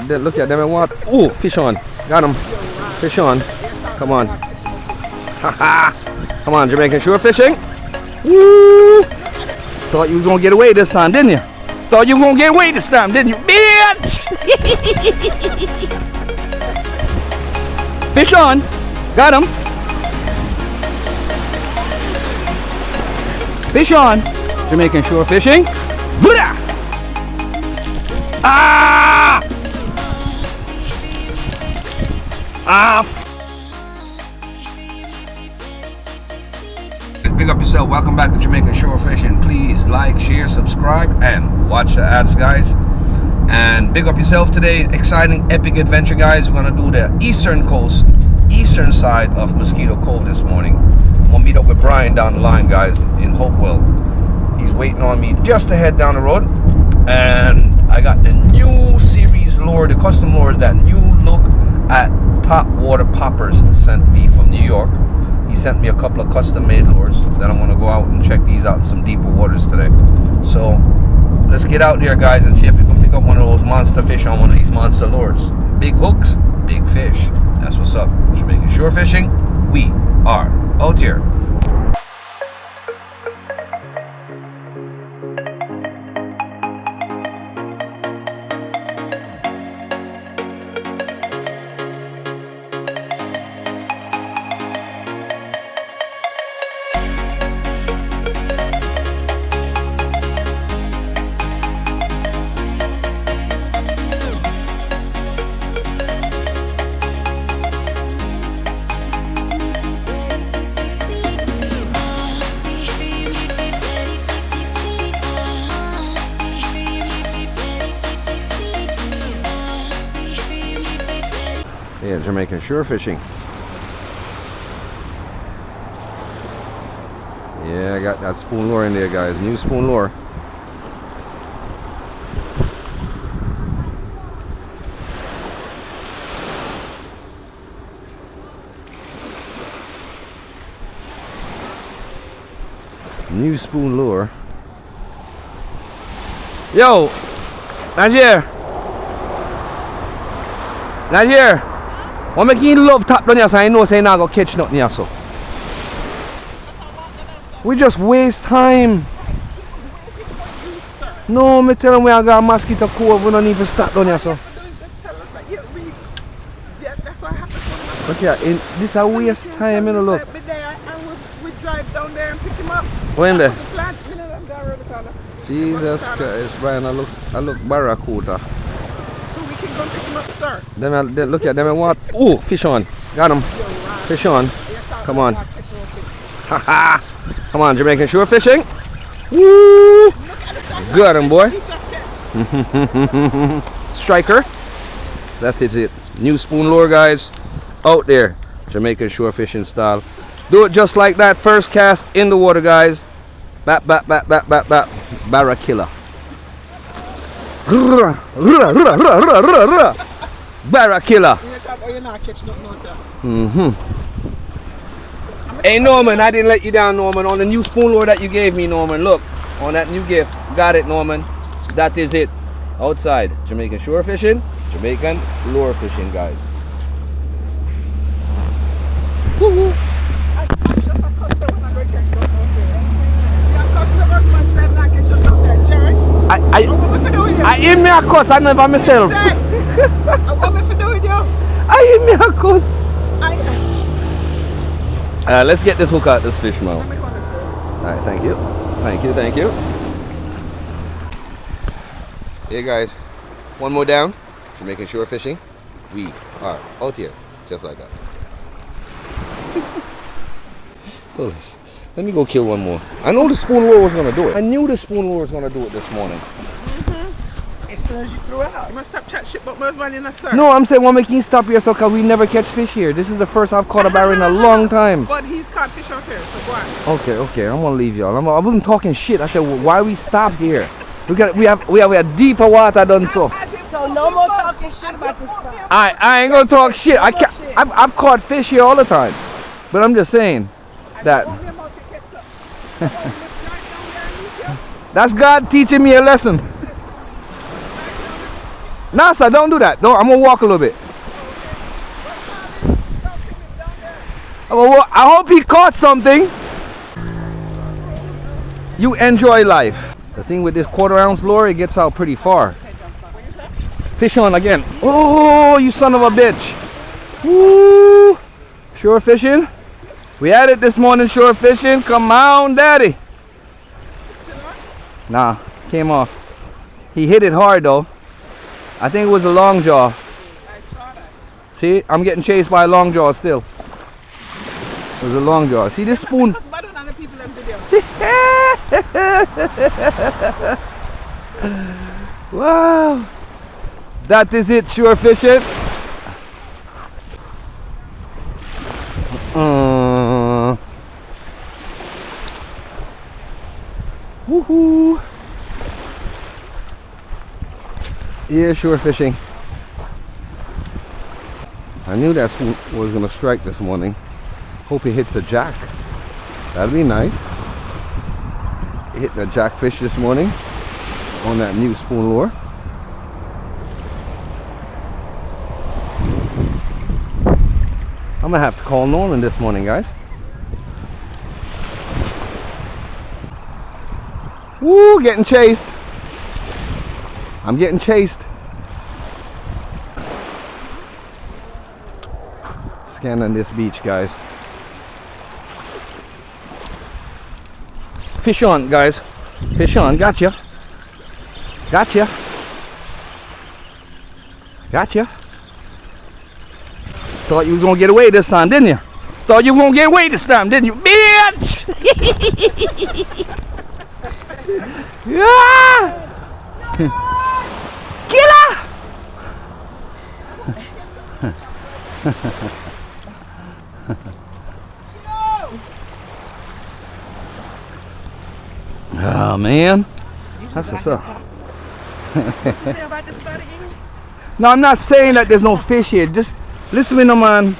look at them and what? Oh, fish on. Got him. Fish on. Come on. Come on, Jamaican shore fishing. Woo! Thought you was gonna get away this time, didn't you? Thought you was gonna get away this time, didn't you, bitch? Fish on. Got him. Fish on. Jamaican shore fishing. Ah! Ah! Big up yourself. Welcome back to Jamaican Shore Fishing. Please like, share, subscribe, and watch the ads, guys. And big up yourself today. Exciting, epic adventure, guys. We're gonna do the eastern coast, eastern side of Mosquito Cove this morning. I'm gonna meet up with Brian down the line, guys, in Hopewell. He's waiting on me just to head down the road. And I got the new series lure, the custom lures, that new look at top water poppers sent me from New York. He sent me a couple of custom made lures. Then I'm gonna go out and check these out in some deeper waters today. So let's get out there, guys, and see if we can pick up one of those monster fish on one of these monster lures. Big hooks, big fish. That's what's up. Jamaican Shore Fishing. We are out here. Yeah, Jamaican shore fishing. Yeah, I got that spoon lure in there, guys. New spoon lure. New spoon lure. Yo, Njeri. Njeri. Why make you love tap down here so I know say now go catch nothing here so? We just waste time. No, me tell them we got a mosquito cove, we don't need to stop down here so. But yeah, this is a waste time, you know, look. We drive down there and pick him up. When there? Jesus Christ, Brian, I look barracuda. Go pick him up, sir. Them, look at them and what? Oh, fish on. Got him. Fish on. Come on. Haha. Come on, Jamaican shore fishing. Woo! Got him, boy. Striker. That's it. New spoon lure, guys. Out there. Jamaican shore fishing style. Do it just like that. First cast in the water, guys. Bap, bap, bap, bap, bap, bap. Barracuda. Barracuda. Hey Norman, I didn't let you down, Norman. On the new spoon lure that you gave me, Norman. Look, on that new gift. Got it, Norman. That is it. Outside. Jamaican shore fishing, Jamaican lure fishing, guys. Woo-hoo. I hear me a cuss, I never myself. What me for do with you? I hear me a cuss. Let's get this hook out this fish mouth. Alright, thank you. Thank you. Here, guys. One more down. Jamaican shore fishing. We are out here. Just like that. Hold this. Let me go kill one more. I know the spoon lure was gonna do it. I knew the spoon lure was gonna do it this morning. As soon as you threw out. You must stop chat shit about most money in a sir. No, I'm saying, why make you stop here so cause we never catch fish here. This is the first I've caught a barra in a long time. But he's caught fish out here, so go on. Okay, I'm gonna leave y'all. I wasn't talking shit. I said, why we stop here? We have a deeper water done so. So no more talking shit about this spot. I ain't gonna talk shit. I've caught fish here all the time. But I'm just saying that that's God teaching me a lesson. Nah, sir, don't do that. Don't. I'm gonna walk a little bit. I hope he caught something. You enjoy life. The thing with this 1/4 ounce lure, it gets out pretty far. Fish on again. Oh, you son of a bitch. Woo. Shore fishing. We had it this morning, shore fishing. Come on, daddy. Nah, came off. He hit it hard though. I think it was a long jaw. See, I'm getting chased by a long jaw still. It was a long jaw. See this spoon? Wow. That is it, shore fishing. Woohoo. Yeah, shore fishing. I knew that spoon was gonna strike this morning. Hope he hits a jack. That'd be nice. He hit the jackfish this morning on that new spoon lure. I'm gonna have to call Norman this morning, guys. Woo, getting chased. I'm getting chased. Scanning this beach, guys. Fish on, guys. Fish on. Gotcha. Gotcha. Gotcha. Thought you was gonna get away this time, didn't you? Thought you were gonna get away this time, didn't you? Bitch! Yeah! Killer! Oh man, that's what's up. No, I'm not saying that there's no fish here. Just listen to me, no man.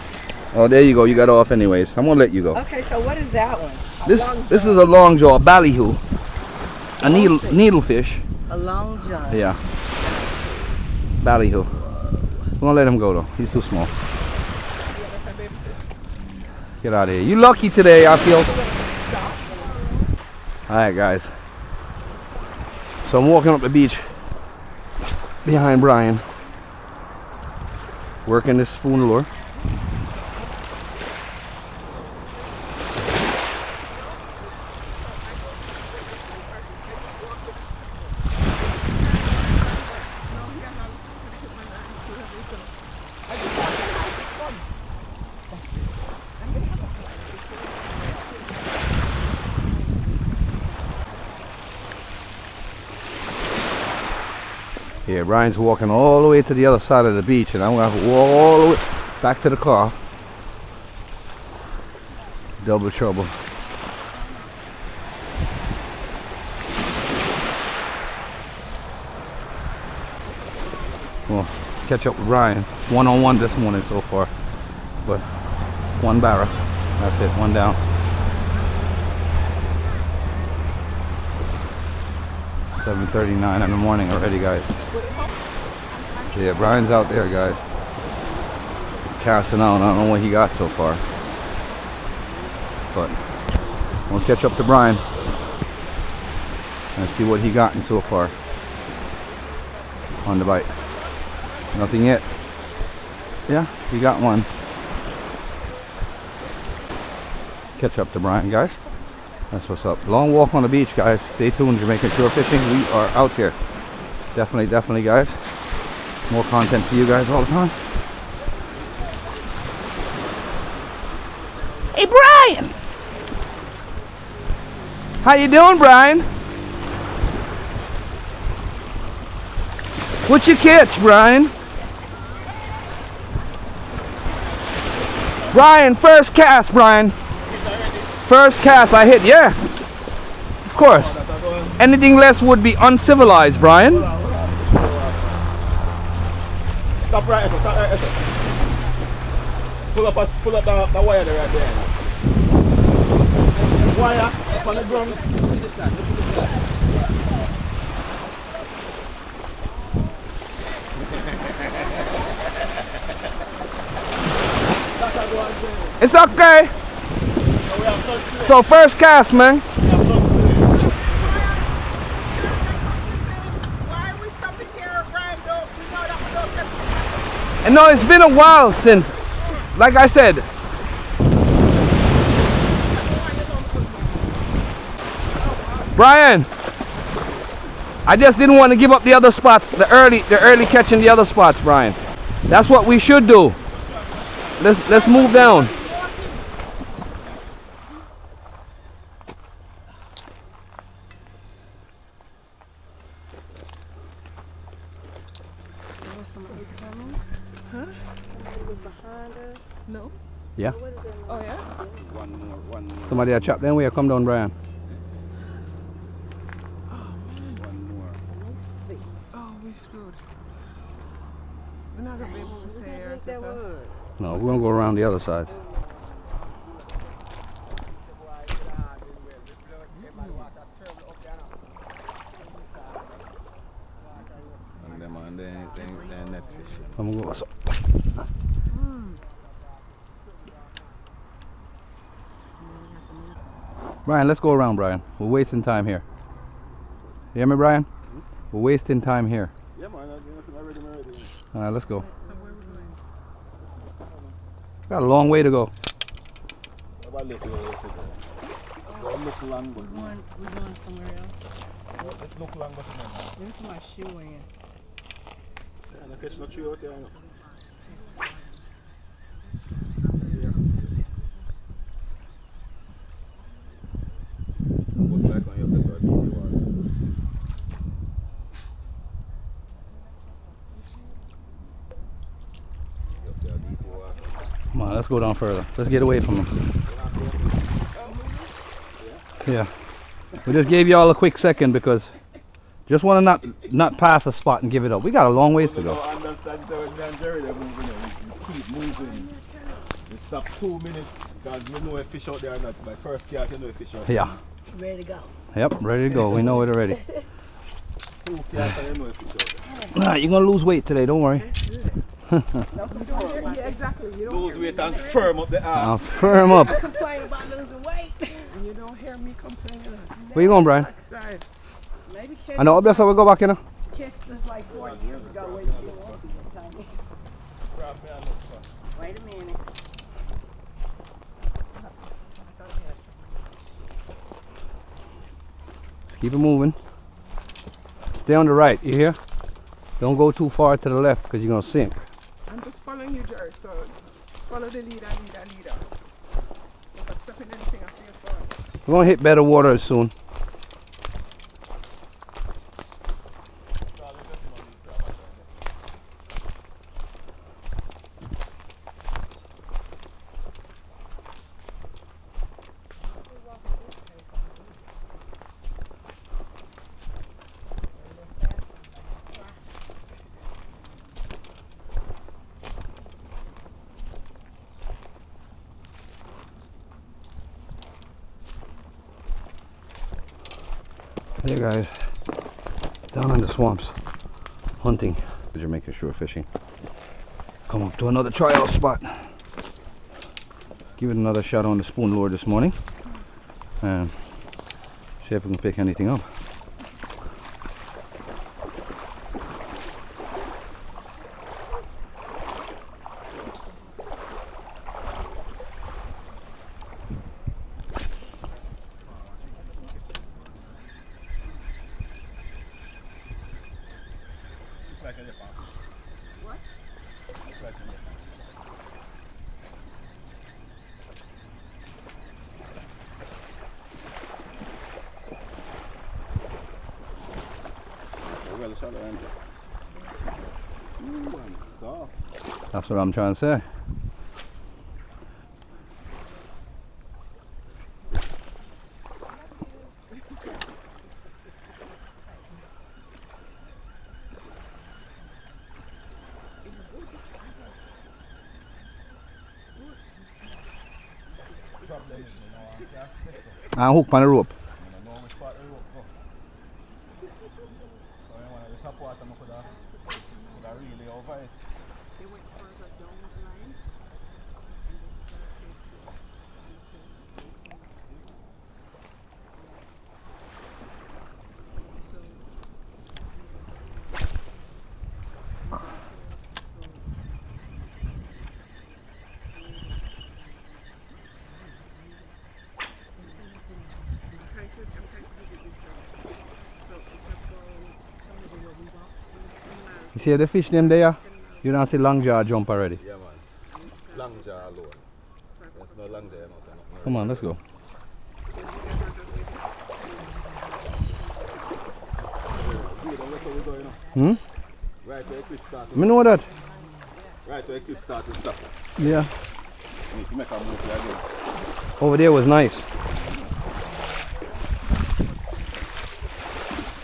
Oh, there you go. You got off anyways. I'm gonna let you go. Okay, so what is that one? This is a long jaw, a ballyhoo, a needlefish. A long jaw. Yeah, ballyhoo. I'm gonna let him go though. He's too small. Get out of here. You lucky today, I feel. Alright guys, so I'm walking up the beach behind Brian, working this spoon lure. Yeah, Brian's walking all the way to the other side of the beach, and I'm going to walk all the way back to the car. Double trouble. Well, catch up with Brian. One-on-one this morning so far, but one barra. That's it, one down. 7:39 in the morning already, guys. Yeah, Brian's out there, guys. Casting out. I don't know what he got so far, but we'll catch up to Brian and see what he gotten so far on the bite. Nothing yet. Yeah, he got one. Catch up to Brian, guys. That's what's up. Long walk on the beach, guys. Stay tuned. Jamaican shore fishing. We are out here. Definitely, guys. More content for you guys all the time. Hey, Brian! How you doing, Brian? What you catch, Brian? Brian, first cast, Brian. First cast I hit, yeah. Of course. Anything less would be uncivilized, Brian. Stop right there, stop right there. Pull up the wire there right there. Wire up on the ground. It's okay. So first cast, man. Why are we stopping here, Brian? We know that we don't get. And no, it's been a while since, like I said, Brian, I just didn't want to give up the other spots, the early catching the other spots, Brian. That's what we should do. Let's move down. No. Yeah. Oh yeah. One more. Somebody a chop then we come down, Brian. One more. Oh, we screwed. We're not gonna be able to say it. No, we're gonna go around the other side. And them on the net fish. I'm gonna go. So. Brian, let's go around, Brian. We're wasting time here. You hear me, Brian? We're wasting time here. Yeah, man. I'm ready. All right, let's go. So where we going? Got a long way to go. About a little way to go. Don't look long, but We're going somewhere else. it look long, but no. Let me put my shoe in. I don't catch no tree out there. No. What's like on your best or deep water? Just there deep water. Come on, let's go down further. Let's get away from them. Yeah. We just gave y'all a quick second because just want to not pass a spot and give it up. We got a long ways to go. I understand. So when Brian and Njeri they're moving, we keep moving. We stop 2 minutes because we know a fish out there or not. My first cast, you know a fish out there. Yeah. Ready to go. Yep, ready to go. We know it already. 2 casts and you know a fish out there. Nah, you're going to lose weight today. Don't worry. Yeah, exactly. You don't Lose weight and firm up the I'll ass. firm up. Complain about losing weight. and you don't hear me complaining. Where you going, Brian? Backside. Maybe catch I know. That's how we go back, you know. this like 40 years ago when you won't be tiny. Wait a minute. Keep it moving. Stay on the right. You hear? Don't go too far to the left because you're going to sink. I'm just following you, Jerry. So follow the leader. So if I step in anything, I feel sorry. We're going to hit better waters soon. Hey guys, down in the swamps, hunting, Jamaica shore fishing. Come up to another tryout spot. Give it another shot on the spoon lure this morning, and see if we can pick anything up. Well shot around there. Ooh, and soft. That's what I'm trying to say. I hook on the rope. You see the fish them there? You don't see long jaw jump already. Yeah, man. Long jaw alone. There's no long jaw, you know, so no. Come on, let's go. Hmm? Right where cliff start. Me know that. Right where cliff start to stop. Yeah. Need to make a move here again. Over there was nice.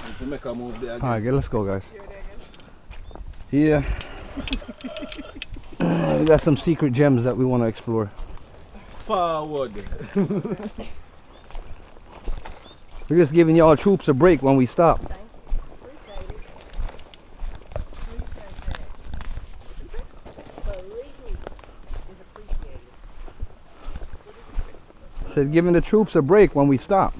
Need to make a move there again. Alright, let's go, guys. Yeah. We got some secret gems that we want to explore. Forward. We're just giving y'all troops a break when we stop. Said giving the troops a break when we stop.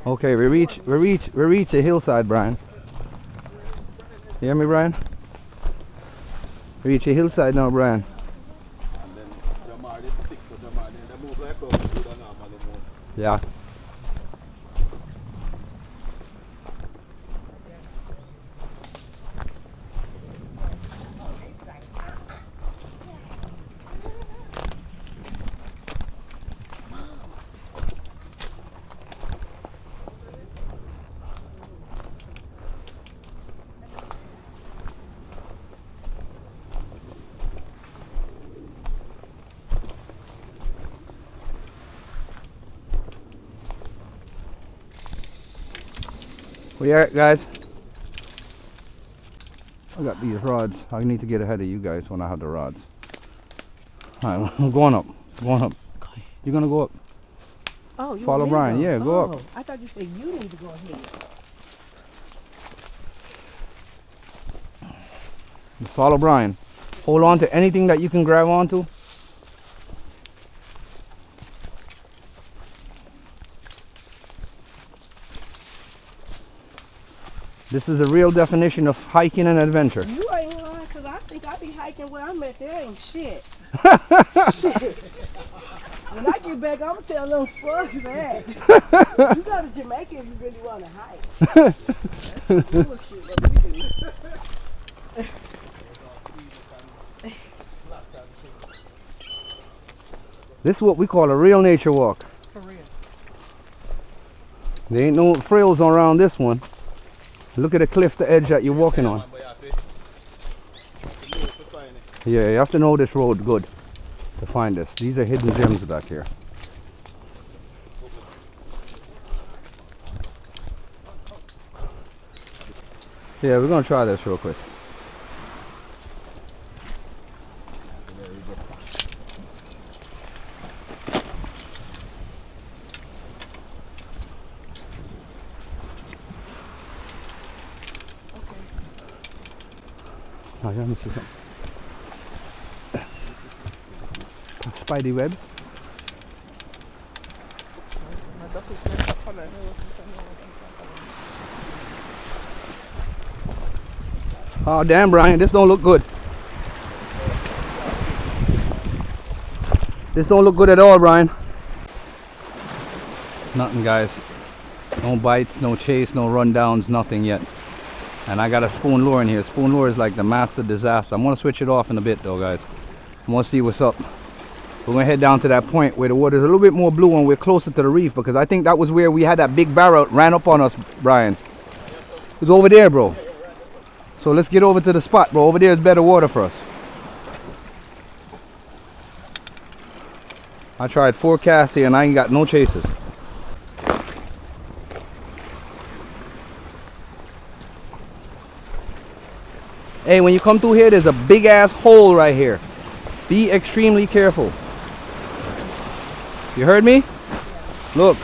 Okay, we reach the hillside, Brian. You hear me, Brian? We reach a hillside now, Brian. And then Jamar did sick for Jamar. Then they move like how we do that normally move. Yeah. We are, guys. I got these rods. I need to get ahead of you guys when I have the rods. Alright, I'm going up. Going up. You're gonna go up. Oh, you Follow want me to Brian. go? Yeah, go up. Oh, I thought you said you need to go ahead. Just follow Brian. Hold on to anything that you can grab onto. This is a real definition of hiking and adventure. You ain't lying, because I think I be hiking where I'm at. There ain't shit. Shit. When I get back, I'm going to tell them fuck that. You go to Jamaica if you really want to hike. That's bullshit what we do. This is what we call a real nature walk. For real. There ain't no frills around this one. Look at the cliff, the edge that you're walking on. Yeah, you have to know this road good to find this. These are hidden gems back here. Yeah, we're gonna try this real quick. Oh, yeah, let me see something. Spidey web. Oh damn, Brian, this don't look good. This don't look good at all, Brian. Nothing, guys. No bites, no chase, no rundowns, nothing yet. And I got a spoon lure in here. Spoon lure is like the master disaster. I'm gonna switch it off in a bit though, guys. I'm gonna see what's up. We're gonna head down to that point where the water's a little bit more blue and we're closer to the reef, because I think that was where we had that big barrel ran up on us, Brian. It was over there, bro. So let's get over to the spot, bro. Over there is better water for us. I tried 4 casts here and I ain't got no chases. Hey, when you come through here, there's a big ass hole right here. Be extremely careful. You heard me? Look.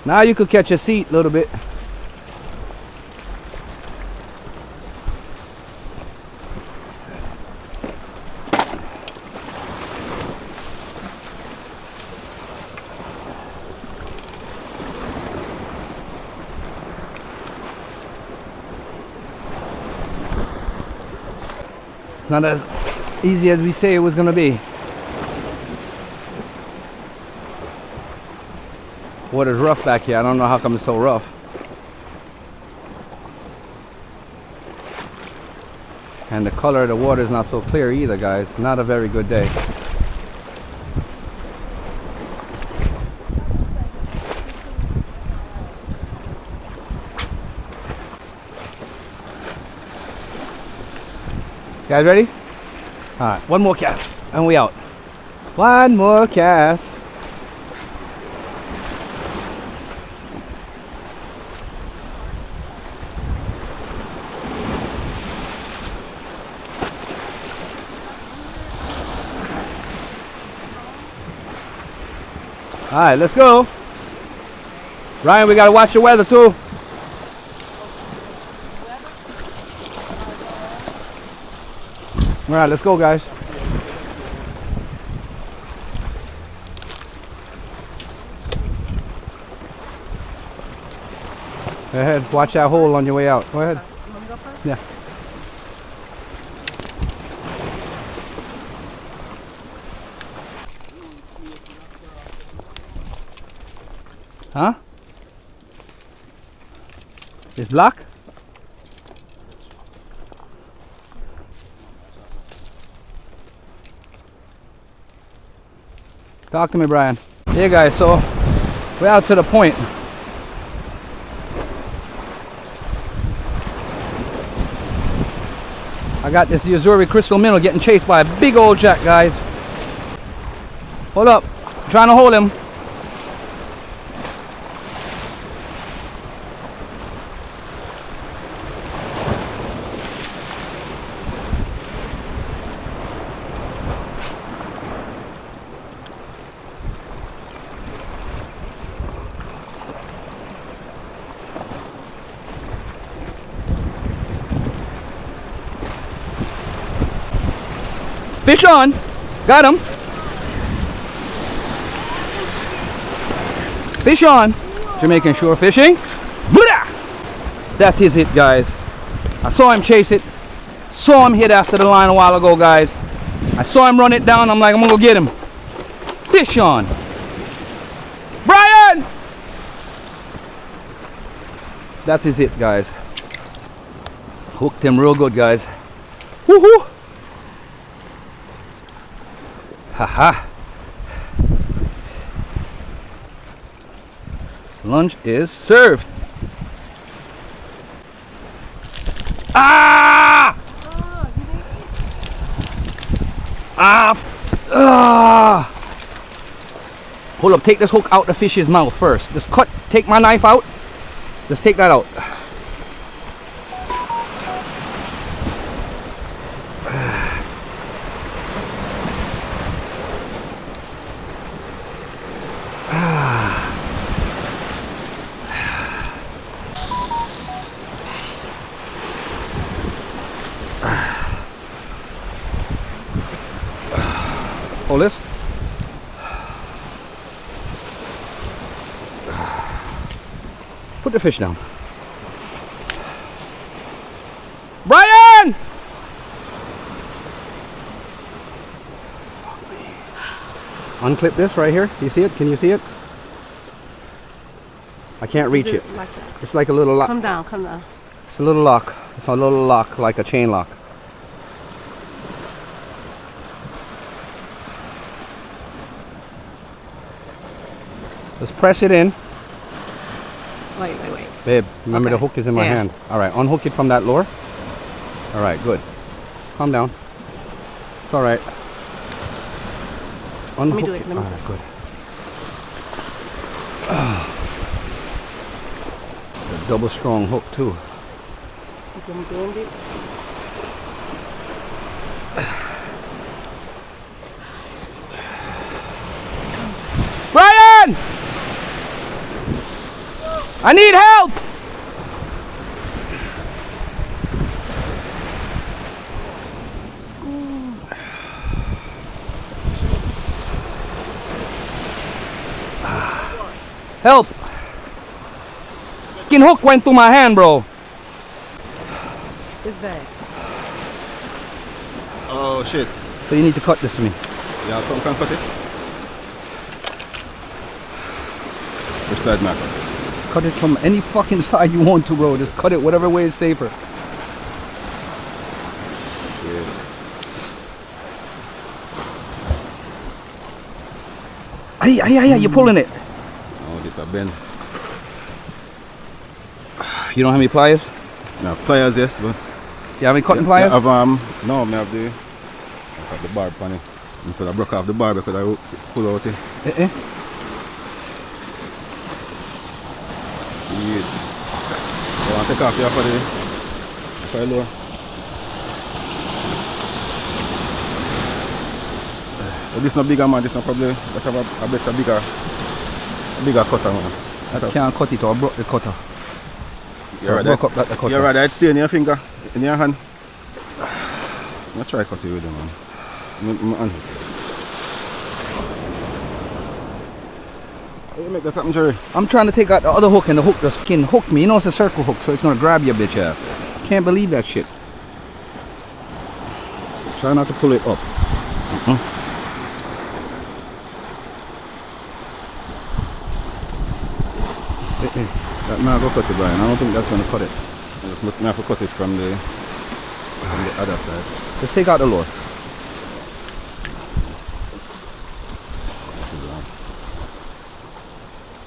Now you could catch a seat a little bit. Not as easy as we say it was gonna be. Water's rough back here. I don't know how come it's so rough. And the color of the water is not so clear either, guys. Not a very good day. Guys ready? Alright, one more cast and we out. One more cast. Alright, let's go. Ryan, we gotta watch the weather too. Alright, let's go, guys. Go ahead, watch that hole on your way out. Go ahead. You want me to go first? Yeah. Huh? It's black? Talk to me, Brian. Yeah, guys, so we're out to the point. I got this Uzuri crystal minnow getting chased by a big old jack, guys. Hold up. I'm trying to hold him. Fish on. Got him. Fish on. Jamaican shore fishing. Blah! That is it, guys. I saw him chase it. Saw him hit after the line a while ago, guys. I saw him run it down. I'm like, I'm gonna go get him. Fish on. Brian! That is it, guys. Hooked him real good, guys. Woohoo! Haha. Lunch is served. Ah! Ah! Hold up, take this hook out the fish's mouth first. Just take my knife out. Just take that out. Hold this. Put the fish down. Brian! Unclip this right here. Do you see it? Can you see it? I can't reach it. It's like a little lock. Come down, come down. It's a little lock. It's a little lock, like a chain lock. Just press it in. Wait. Babe, remember the Okay. hook is in my Yeah. hand. All right, unhook it from that lure. All right, good. Calm down. It's all right. Unhook me do it, let me All do right, good. It's a double strong hook too. Brian! I need help! Help! Fucking hook went through my hand, bro. It's bad. Oh shit. So you need to cut this for me. Yeah, some can cut it. Which side may I cut? Cut it from any fucking side you want to, bro. Just cut it whatever way is safer. Shit. Ay, you're pulling it. Oh, this a bend. You don't have any pliers? Now pliers, yes, but You have any cutting pliers? I have no, I have the barb on it. Because I broke off the barb because I pull out it. Eh. Yeah. So I take off here for the lower. But this is not bigger, man. This is probably but have a better bigger cutter, man. I can't cut it or broke the cutter. You're Broke up that cutter. You're right, I'd stay in your finger, in your hand. I'm try cut it with it, man. My hand. How you make that happen, Njeri? I'm trying to take out the other hook and the hook just fucking hooked me. You know it's a circle hook, so it's gonna grab your bitch ass. Can't believe that shit. Try not to pull it up. That man go cut it, Brian. I don't think that's gonna cut it. I just have to cut it from the other side. Just take out the lure. This is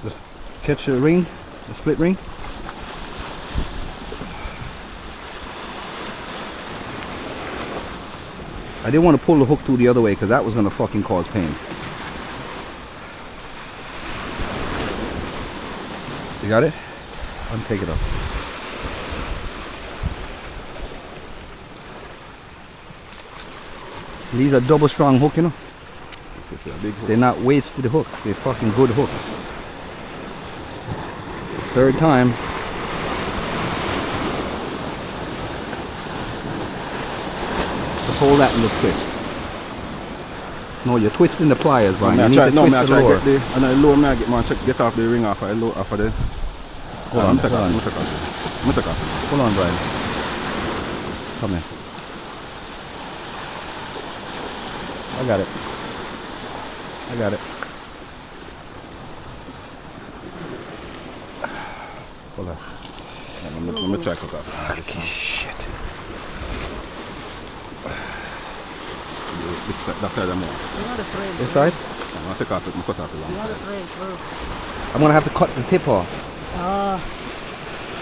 Just catch the ring, the split ring. I didn't want to pull the hook through the other way because that was gonna fucking cause pain. You got it? Take it up. These are double strong hook, you know. it's a big hook. They're not wasted hooks. They're fucking good hooks. Third time. Just hold that in the twist. No, you're twisting the pliers, Brian. You need to twist the lure. And I lower, I get off the ring off of the. Hold on. Hold on. Hold on, Brian. Come here. I got it. Hold on. Let me try to cut off. Okay, shit. That side I'm on. This side? I'm going to take off it, cut off the wrong side. I'm gonna have to cut the tip off.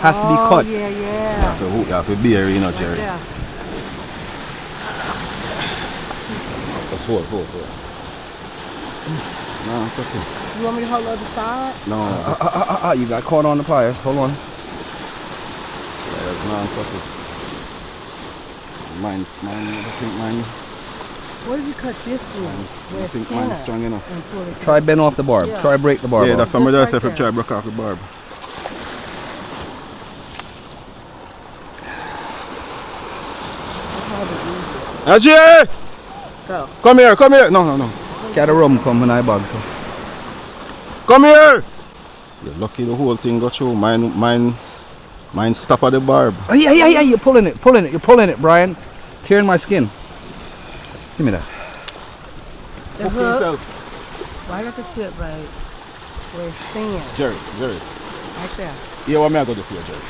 Has to be cut. Yeah. You have to be here, you know, Njeri. Yeah. Just hold. No, cut it. You want me to hold the other side? No, You got caught on the pliers. Hold on. that's not cut it. Mine, I think mine. What if you cut this one? I think mine's strong enough. Try bend off the barb. Yeah. Try break the barb. Yeah, off. that's somebody else Just if right I try to break off the barb. Njeri! Go. Come here. No. Got a rum come when I bug. Come here! You're lucky the whole thing got through. Mine stop at the barb. Oh, yeah. You're pulling it. You're pulling it, Brian. Tearing my skin. Give me that. The Hook hook. yourself. Right at the tip, right where it's thin. Njeri. Right there. Here what me I go do for you, Njeri.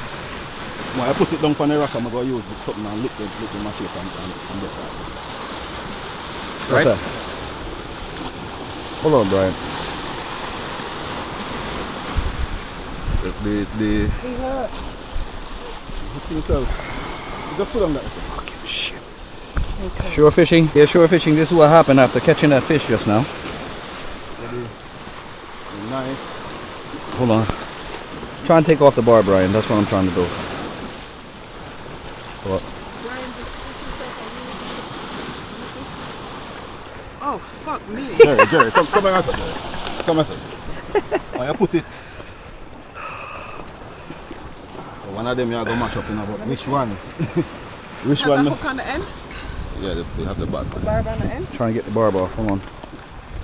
When I put it down on the rock, I'm going to use something and lick the machine and get that. Right? That? Hold on, Brian. The hook. hook yourself. Just put on that. Fucking shit. Okay. Shore fishing. Yeah, shore fishing. This is what happened after catching that fish just now. Ready? Knife. Hold on. Try and take off the bar, Brian. That's what I'm trying to do. What? Oh, fuck me. Njeri, come here, Njeri. Come here. I put it. One of them you are going to mash up in about which one? Which Has one? a hook on the end? Yeah, they have the barb. Barb on the end? Trying to get the barb off. Hold on.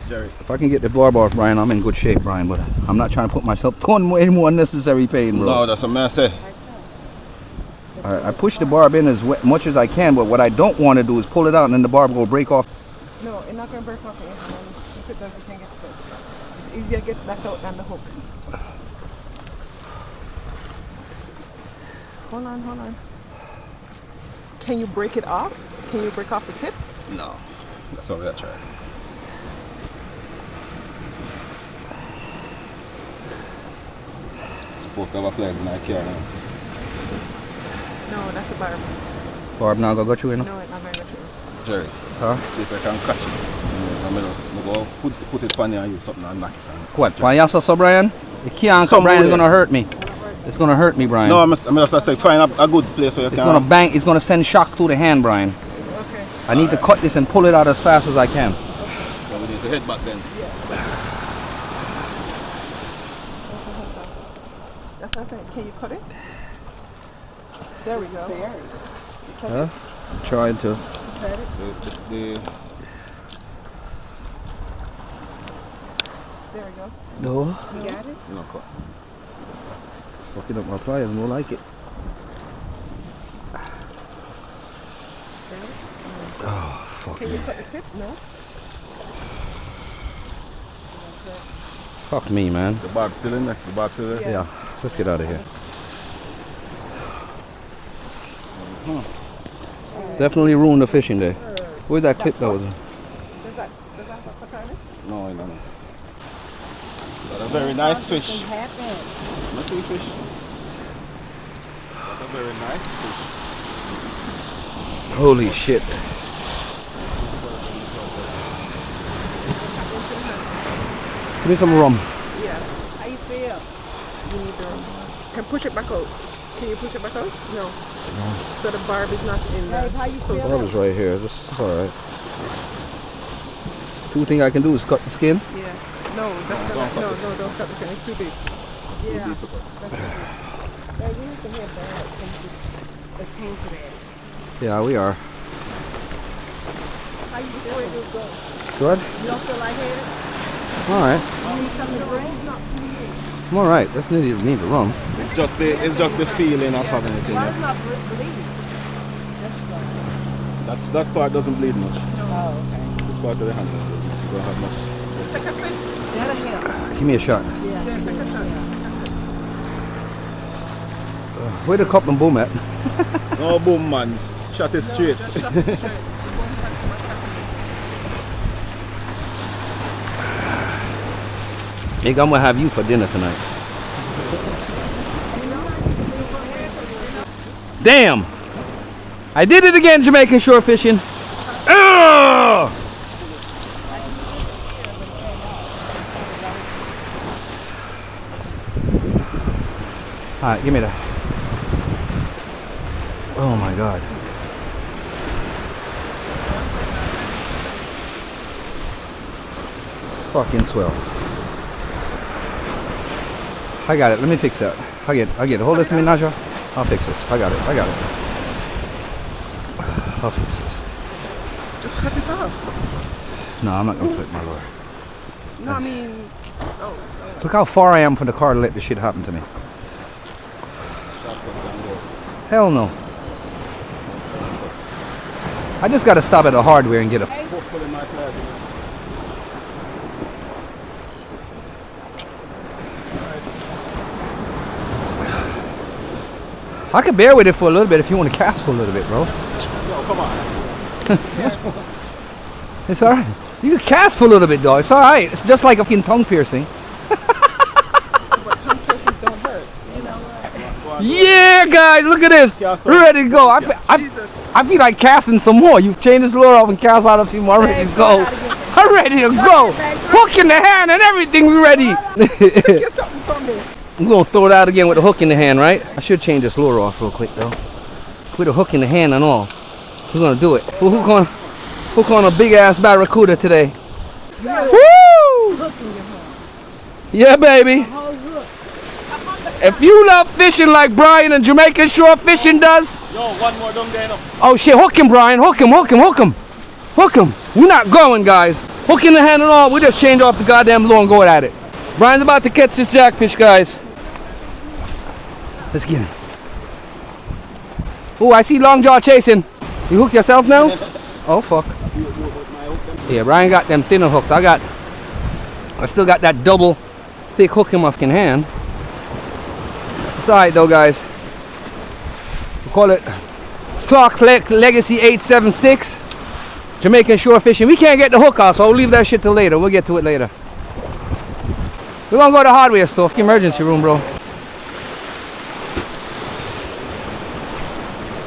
Njeri. If I can get the barb off, Brian, I'm in good shape, Brian. But I'm not trying to put myself through any more unnecessary pain, bro. No, that's what I say. I push the barb in as much as I can, but what I don't want to do is pull it out and then the barb will break off. No, it's not going to break off in your hand. If it does, you can get it. It's easier to get that out than the hook. Hold on. Can you break it off? Can you break off the tip? No. That's what we're trying. Supposed to have a place in our car now. No, that's a barb. Barb now go through, you know? No, it's not going to go through. Jerry, Huh? see if I can catch it. I'm going to put it on you and use something and knock it down. What? Why you so, Brian? You can't come, Brian. It's gonna hurt me. It's gonna hurt me, Brian. No, I'm just saying find a good place where you It's can. gonna bang. It's gonna send shock through the hand, Brian. Okay. I need to cut this and pull it out as fast as I can. So we need to head back then. That's what I'm saying. Can you cut it? There we go. There. Huh? Trying to. Cut it. There we go. No. You got it? No, cut. Fucking up my pliers. I don't like it. Oh, fuck Can me. you cut the tip? No. Fuck me, man. The barb's still in there. The barb's still there. Yeah. Let's get out of here. Definitely ruined the fishing day. Where's that clip that was in? Does that have a cut on it? No, no. Got a very nice fish. Something happened. Let's see fish. Got a very nice fish. Holy shit. Give me some rum. Yeah. How you feel? You need the. Can push it back out. Can you push it back out? No. So the barb is not in there. Babe, how you feel? Barb is right here. This is alright. Two things I can do is cut the skin. Yeah. No, don't cut the skin. It's too big. Yeah. Babe, we have to hear bad. It came to that. Yeah, we are. How you feel? Where you go? Good? You don't feel lightheaded? Alright. You need something to drink? I'm alright. That's need the rum. It's just the feeling of having it in Why there. it's not bleeding? That's why. That part doesn't bleed much. Oh, okay. This part of the hand don't have much. Take a sip. That'll help. Give me a shot. Yeah. Yeah, take a shot. Where the cup and boom at? No boom, man. Shot it straight. Just shot it straight. The bone has to match that. Maybe I'm gonna have you for dinner tonight. Damn! I did it again, Jamaican shore fishing. Ugh! Alright, give me that. Oh my god. Fucking swell. I got it. Let me fix that. I get it. Hold this to me, Naja. I'll fix this. I got it. I'll fix this. Just cut it off. No, I'm not gonna put my lure. No, I mean, Look how far I am from the car to let this shit happen to me. Hell no. I just gotta stop at the hardware and get a. I could bear with it for a little bit if you want to cast for a little bit, bro. No, come on. It's alright. You can cast for a little bit, though. It's alright. It's just like a fucking tongue piercing. but tongue piercings don't hurt. Yeah, guys, look at this. We're ready to go. Jesus. I feel like casting some more. You've changed this lure off and cast out a few more. I'm ready to go. I'm ready to go. Hook in the hand and everything. We're ready. Get something from me. I'm going to throw it out again with the hook in the hand, right? I should change this lure off real quick, though. With a hook in the hand and all. We're going to do it. We'll hook on a big-ass barracuda today. Woo! Yeah, baby. If you love fishing like Brian and Jamaican shore fishing does. Yo, one more down there now. Oh shit, hook him, Brian. Hook him. Hook him. We're not going, guys. Hook in the hand and all. We just change off the goddamn lure and go at it. Brian's about to catch this jackfish, guys. Let's get him. Oh, I see long jaw chasing. You hook yourself now? Oh, fuck. Yeah, Brian got them thinner hooks. I still got that double thick hook in my fucking hand. It's alright though, guys. We call it Clark Legacy 876. Jamaican shore fishing. We can't get the hook out, so I'll leave that shit till later. We'll get to it later. We're gonna go to the hardware store, emergency room, bro.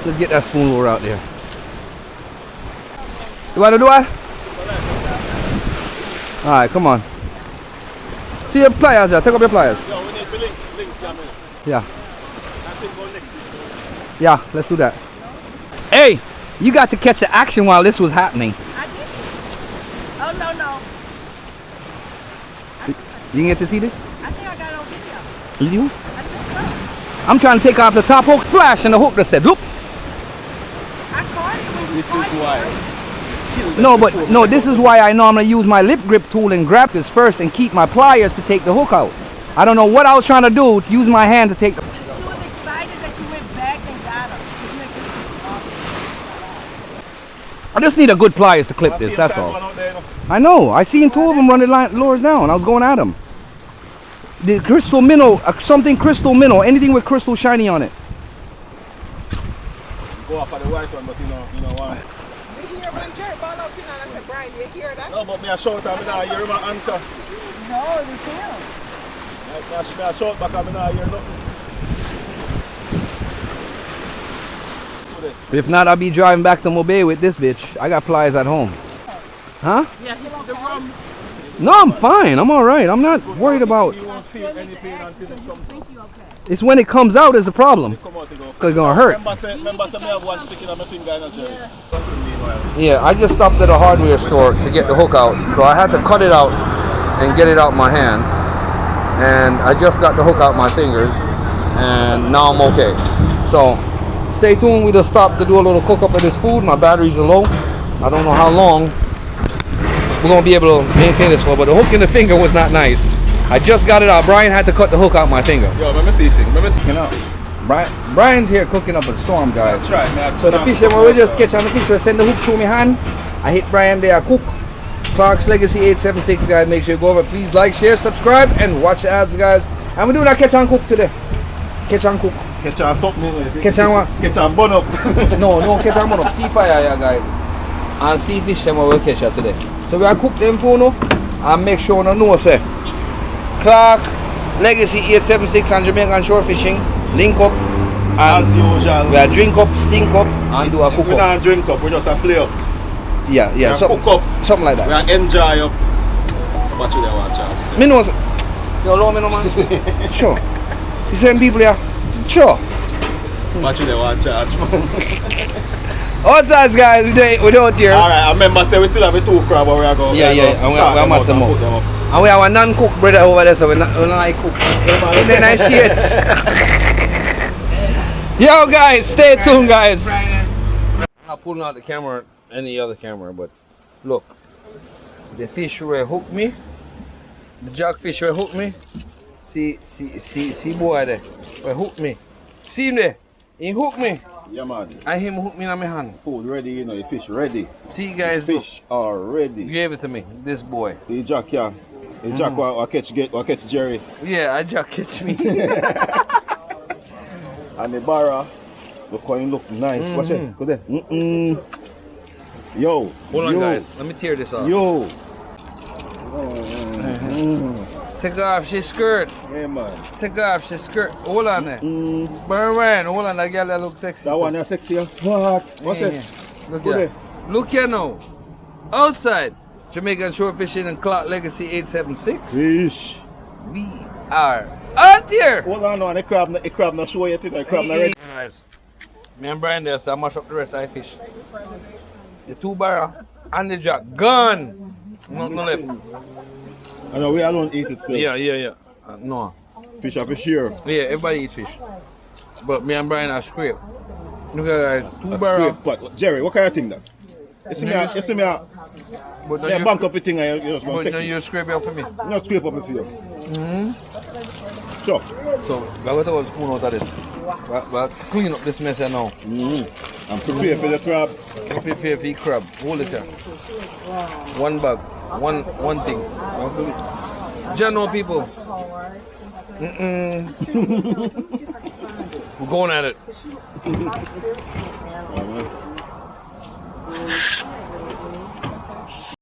Let's get that spoon lure out there. You wanna do what? Alright, come on. See your pliers there. Take up your pliers. Yo, we need to link camera. Yeah. I think go next week. Yeah, let's do that. Hey, you got to catch the action while this was happening. I did. Oh, no. You didn't get to see this? I think I got it on video. You? I think so. I'm trying to take off the top hook, flash, and the hook just said, look. I caught it when you This caught is it. why. No, this is why I normally use my lip grip tool and grab this first and keep my pliers to take the hook out. I don't know what I was trying to do, use my hand to take the... You was excited that you went back and got him. I just need a good pliers to clip this, that's all. I know, I seen two of them running lures down. I was going at them. The crystal minnow, something crystal minnow, anything with crystal shiny on it. Go up on the white one, but you know why. You hear when Jerry ball out in and I said, Brian, you hear that? No, but me a shout and me not hear my answer. No, it was him. Me a shout back and me not hear nothing. If not, I'll be driving back to Mobay with this bitch. I got pliers at home. Huh? Yeah, the rum. No, I'm fine. I'm all right. I'm not worried about... You won't feel any pain until it comes out. It's when it comes out is the problem. Come out, you go. It's gonna hurt. Remember say me have one sticking on my finger in a Jerry. That's meanwhile. Yeah, I just stopped at a hardware store to get the hook out. So I had to cut it out and get it out my hand. And I just got the hook out my fingers. And now I'm okay. So stay tuned. We just stopped to do a little cook up of this food. My batteries are low. I don't know how long we're gonna be able to maintain this for, but the hook in the finger was not nice. I just got it out. Brian had to cut the hook out my finger. Yo, let me see thing. Let me see. You know, Brian's here cooking up a storm, guys. Try, man. So the fish that we just catch on the fish, we send the hook through my hand. I hit Brian there, cook. Clark's Legacy 876, guys. Make sure you go over. Please like, share, subscribe, and watch the ads, guys. And we're doing that catch on cook today. Catch on cook. Catch on something. Catch on what? Catch on bun up. No, catch on bun up. Sea fire, yeah, guys. And sea fish, them we will catch her today. So we are cook them for now. And make sure you know, say, Clark Legacy 876 on Jamaican shore fishing. Link up. And as usual. we are drink up, stink up, and do a cook We up. don't drink up, we just a play up. Yeah, We something, cook up. something like We that. are enjoy up. But you don't want chance. Me know, you allow me no man? Sure. You same people here? Sure. But you don't want charge. Outside guys, we do it here. Alright, I remember say we still have a 2 crab where we are going. Yeah, and we have lots of more. And we have a non-cooked brother over there, so we're not like cook. So then I shit. Yo guys, stay tuned guys. I'm not pulling out the camera, any other camera, but look. The fish will hook me. The jackfish will hook me. See boy there. Will hook me. See him there? He hook me. Yeah man. And him hook me in my hand. Food ready, you know, your fish ready. See guys, Fish are ready. look. Gave it to me, this boy. See Jack here. The Jack will catch Jerry. Yeah, I just catch me. And the barra, look how him look nice. Watch it. Go there. Yo. Hold on yo, guys, let me tear this off. Yo. Take off his skirt. Yeah man. Take off his skirt. Hold on there. Brian, hold on, that girl that look sexy. That one is sexy. What? Watch it. Look Go here. there. Look here now. Outside. Jamaican shore fishing and Clark Legacy 876. Fish. We are out here. Hold on now, the crab not show yet. The crab not ready. Guys, me and Brian there, so I mash up the rest of the fish. The 2 barrel and the jack. Gone. No left. I know we alone eat it. So. Yeah. No. Fish are fish here. Yeah, everybody eat fish. But me and Brian are scrape. Look at guys, 2 barrel. But Jerry, what kind of thing that? You see me, But yeah, bank up the thing and you just but want to no, take it. you scrape it out for me. Not scrape up it for you. Sure. So, I got to spoon out of this. But clean up this mess here now. I'm prepared for the crab. I'm prepared for the crab. Hold it here. One bag. One thing. Just know people. We're going at it.